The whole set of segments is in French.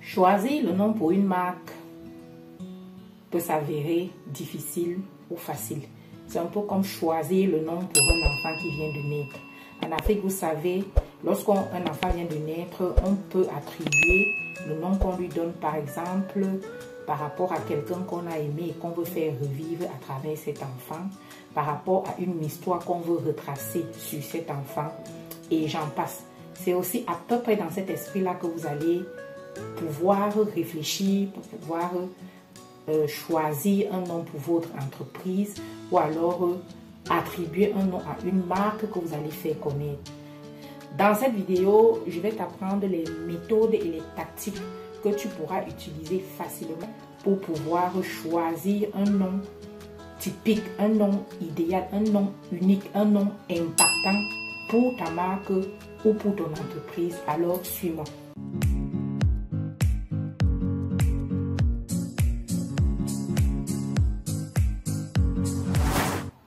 Choisir le nom pour une marque peut s'avérer difficile ou facile. C'est un peu comme choisir le nom pour un enfant qui vient de naître. En Afrique, vous savez, lorsqu'un enfant vient de naître, on peut attribuer le nom qu'on lui donne, par exemple, par rapport à quelqu'un qu'on a aimé et qu'on veut faire revivre à travers cet enfant, par rapport à une histoire qu'on veut retracer sur cet enfant, et j'en passe. C'est aussi à peu près dans cet esprit-là que vous allez pouvoir réfléchir, pour pouvoir choisir un nom pour votre entreprise ou alors attribuer un nom à une marque que vous allez faire connaître. Dans cette vidéo, je vais t'apprendre les méthodes et les tactiques que tu pourras utiliser facilement pour pouvoir choisir un nom typique, un nom idéal, un nom unique, un nom impactant pour ta marque ou pour ton entreprise. Alors, suis-moi.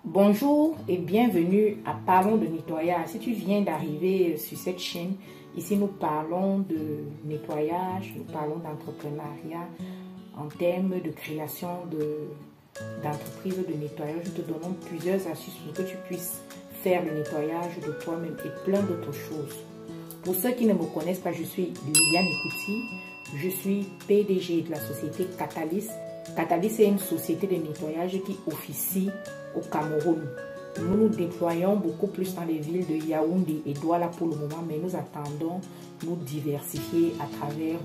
Bonjour et bienvenue à Parlons de nettoyage. Si tu viens d'arriver sur cette chaîne, ici nous parlons de nettoyage, nous parlons d'entrepreneuriat en termes de création d'entreprises de nettoyage. Nous te donnons plusieurs astuces pour que tu puisses faire le nettoyage de toi-même et plein d'autres choses. Pour ceux qui ne me connaissent pas, je suis Liliane Ekouti, je suis PDG de la société Catalyst. Catalyst est une société de nettoyage qui officie au Cameroun. Nous nous déployons beaucoup plus dans les villes de Yaoundé et Douala pour le moment, mais nous attendons nous diversifier à travers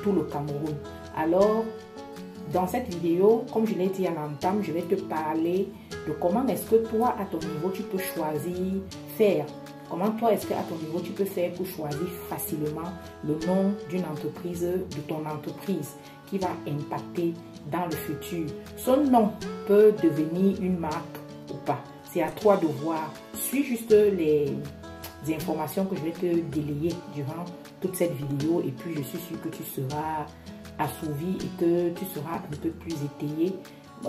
tout le Cameroun. Alors, dans cette vidéo, comme je l'ai dit à l'entame, je vais te parler de comment est-ce que toi, à ton niveau, tu peux choisir, faire. Comment toi, est-ce qu'à ton niveau, tu peux faire pour choisir facilement le nom d'une entreprise, de ton entreprise, qui va impacter dans le futur. Son nom peut devenir une marque ou pas. C'est à toi de voir. Suis juste les informations que je vais te délayer durant toute cette vidéo et puis je suis sûre que tu seras assouvi et que tu seras un peu plus étayé,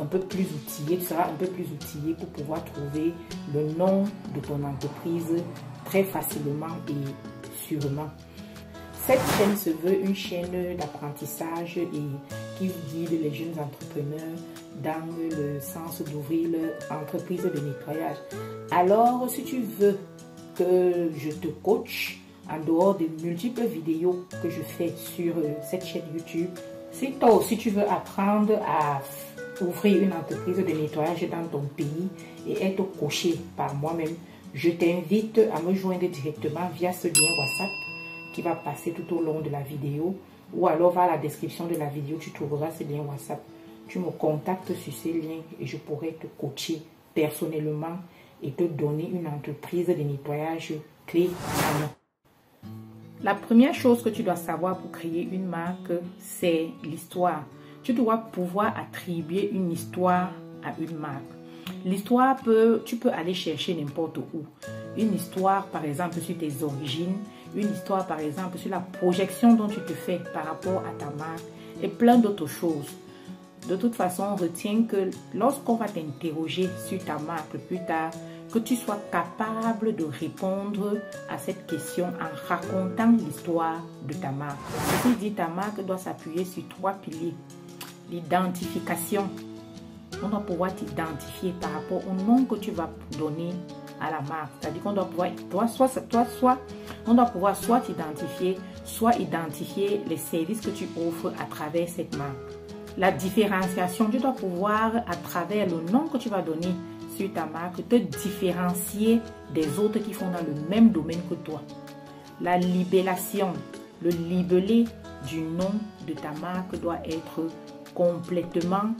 un peu plus outillé. Tu seras un peu plus outillé pour pouvoir trouver le nom de ton entreprise très facilement et sûrement. Cette chaîne se veut une chaîne d'apprentissage et qui guide les jeunes entrepreneurs dans le sens d'ouvrir leur entreprise de nettoyage. Alors, si tu veux que je te coach, en dehors des multiples vidéos que je fais sur cette chaîne YouTube, si toi aussi tu veux apprendre à ouvrir une entreprise de nettoyage dans ton pays et être coaché par moi-même, je t'invite à me joindre directement via ce lien WhatsApp qui va passer tout au long de la vidéo, ou alors va à la description de la vidéo, tu trouveras ce lien WhatsApp. Tu me contactes sur ces liens et je pourrai te coacher personnellement et te donner une entreprise de nettoyage clé en main. La première chose que tu dois savoir pour créer une marque, c'est l'histoire. Tu dois pouvoir attribuer une histoire à une marque. L'histoire tu peux aller chercher n'importe où. Une histoire, par exemple, sur tes origines, une histoire, par exemple, sur la projection dont tu te fais par rapport à ta marque et plein d'autres choses. De toute façon, retiens que lorsqu'on va t'interroger sur ta marque plus tard, que tu sois capable de répondre à cette question en racontant l'histoire de ta marque. Ceci dit, ta marque doit s'appuyer sur 3 piliers. L'identification. On doit pouvoir t'identifier par rapport au nom que tu vas donner à la marque. C'est-à-dire qu'on doit pouvoir, on doit pouvoir soit t'identifier, soit identifier les services que tu offres à travers cette marque. La différenciation, tu dois pouvoir, à travers le nom que tu vas donner sur ta marque, te différencier des autres qui font dans le même domaine que toi. La libellation, le libellé du nom de ta marque doit être complètement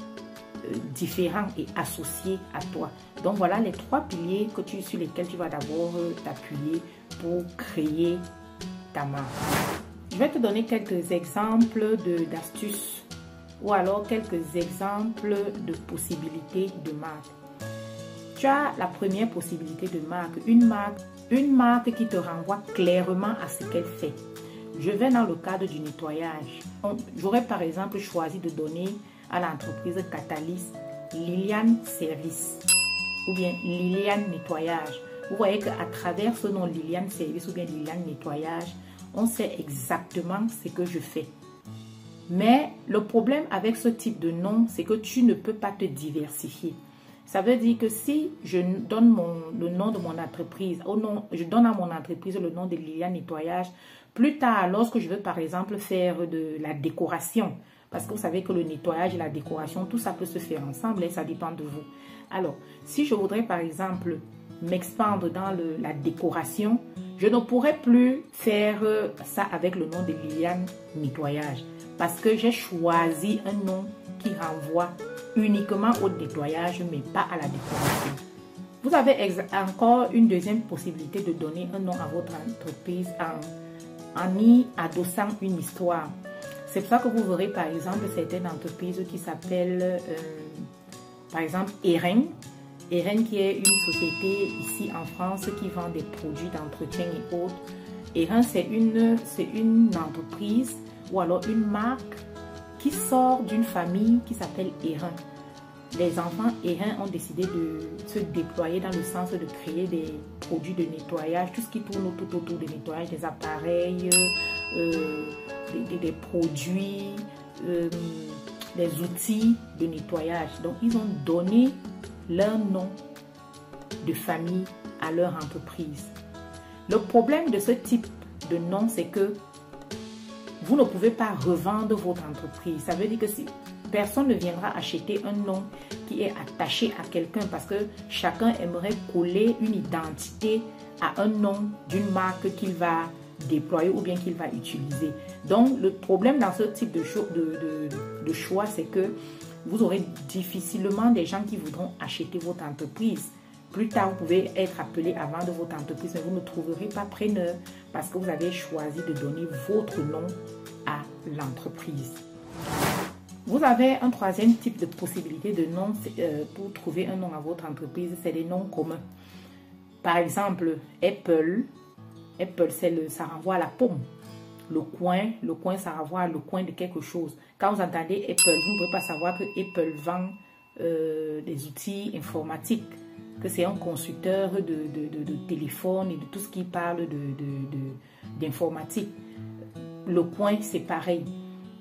différent et associé à toi. Donc voilà les 3 piliers sur lesquels tu vas d'abord t'appuyer pour créer ta marque. Je vais te donner quelques exemples d'astuces ou alors quelques exemples de possibilités de marque. Tu as la première possibilité de marque, une marque qui te renvoie clairement à ce qu'elle fait. Je vais dans le cadre du nettoyage. J'aurais par exemple choisi de donner à l'entreprise Catalyst Liliane Service ou bien Liliane Nettoyage. Vous voyez qu'à travers ce nom Liliane Service ou bien Liliane Nettoyage, on sait exactement ce que je fais. Mais le problème avec ce type de nom, c'est que tu ne peux pas te diversifier. Ça veut dire que si je donne le nom de mon entreprise, je donne à mon entreprise le nom de Liliane Nettoyage, plus tard, lorsque je veux par exemple faire de la décoration, parce que vous savez que le nettoyage et la décoration, tout ça peut se faire ensemble et ça dépend de vous. Alors, si je voudrais par exemple m'expandre dans la décoration, je ne pourrais plus faire ça avec le nom de Liliane Nettoyage parce que j'ai choisi un nom qui renvoie uniquement au nettoyage mais pas à la décoration. Vous avez encore une deuxième possibilité de donner un nom à votre entreprise en y adossant une histoire. C'est pour ça que vous verrez par exemple certaines entreprises qui s'appellent par exemple Eren. Eren qui est une société ici en France qui vend des produits d'entretien et autres. Eren c'est une entreprise ou alors une marque qui sort d'une famille qui s'appelle Eren. Les enfants Eren ont décidé de se déployer dans le sens de créer des produits de nettoyage, tout ce qui tourne tout autour du nettoyage, des appareils, des produits, des outils de nettoyage. Donc, ils ont donné leur nom de famille à leur entreprise. Le problème de ce type de nom, c'est que vous ne pouvez pas revendre votre entreprise. Ça veut dire que si personne ne viendra acheter un nom qui est attaché à quelqu'un parce que chacun aimerait coller une identité à un nom d'une marque qu'il va déployer ou bien qu'il va utiliser. Donc, le problème dans ce type de choix, c'est que vous aurez difficilement des gens qui voudront acheter votre entreprise. Plus tard, vous pouvez être appelé à vendre votre entreprise, mais vous ne trouverez pas preneur parce que vous avez choisi de donner votre nom à l'entreprise. Vous avez un troisième type de possibilité de nom pour trouver un nom à votre entreprise, c'est des noms communs. Par exemple, Apple. Apple, ça renvoie à la pomme. Le coin, ça renvoie le coin de quelque chose. Quand vous entendez Apple, vous ne pouvez pas savoir que Apple vend des outils informatiques, que c'est un constructeur de téléphone et de tout ce qui parle d'informatique. Le coin, c'est pareil.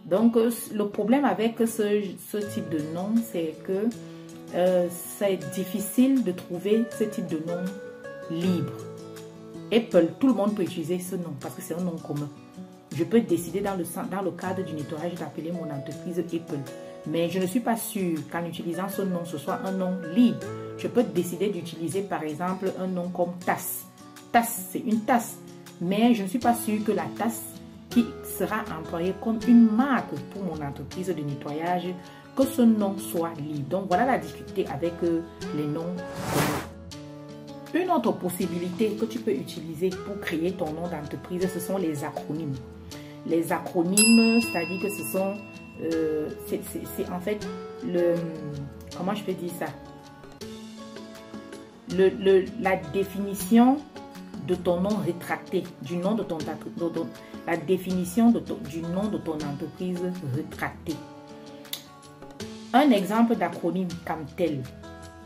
Donc, le problème avec ce type de nom, c'est que c'est difficile de trouver ce type de nom libre. Apple, tout le monde peut utiliser ce nom parce que c'est un nom commun. Je peux décider dans le cadre du nettoyage d'appeler mon entreprise Apple. Mais je ne suis pas sûre qu'en utilisant ce nom, ce soit un nom libre. Je peux décider d'utiliser par exemple un nom comme tasse. Tasse, c'est une tasse. Mais je ne suis pas sûre que la tasse qui sera employée comme une marque pour mon entreprise de nettoyage, que ce nom soit libre. Donc voilà la difficulté avec les noms communs. Une autre possibilité que tu peux utiliser pour créer ton nom d'entreprise, ce sont les acronymes. Les acronymes, c'est-à-dire que ce sont, c'est en fait comment je peux dire ça? La définition de ton nom rétracté, du nom de ton la définition du nom de ton entreprise rétracté. Un exemple d'acronyme CAMTEL.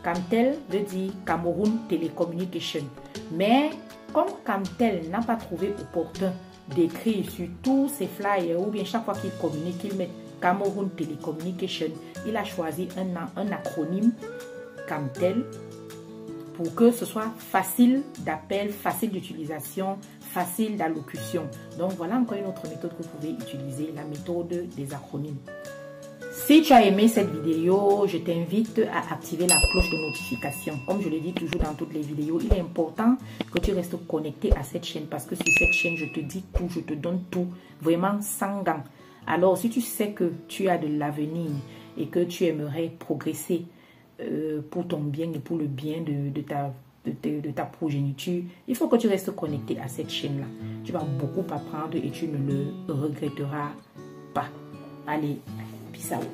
CAMTEL veut dire Cameroun Telecommunication. Mais comme CAMTEL n'a pas trouvé opportun d'écrire sur tous ses flyers ou bien chaque fois qu'il communique, il met Cameroun Telecommunication, il a choisi un acronyme CAMTEL pour que ce soit facile d'appel, facile d'utilisation, facile d'allocution. Donc voilà encore une autre méthode que vous pouvez utiliser, la méthode des acronymes. Si tu as aimé cette vidéo, je t'invite à activer la cloche de notification. Comme je le dis toujours dans toutes les vidéos, il est important que tu restes connecté à cette chaîne parce que sur cette chaîne, je te dis tout, je te donne tout, vraiment sans gants. Alors, si tu sais que tu as de l'avenir et que tu aimerais progresser pour ton bien et pour le bien de ta progéniture, il faut que tu restes connecté à cette chaîne-là. Tu vas beaucoup apprendre et tu ne le regretteras pas. Allez, peace out.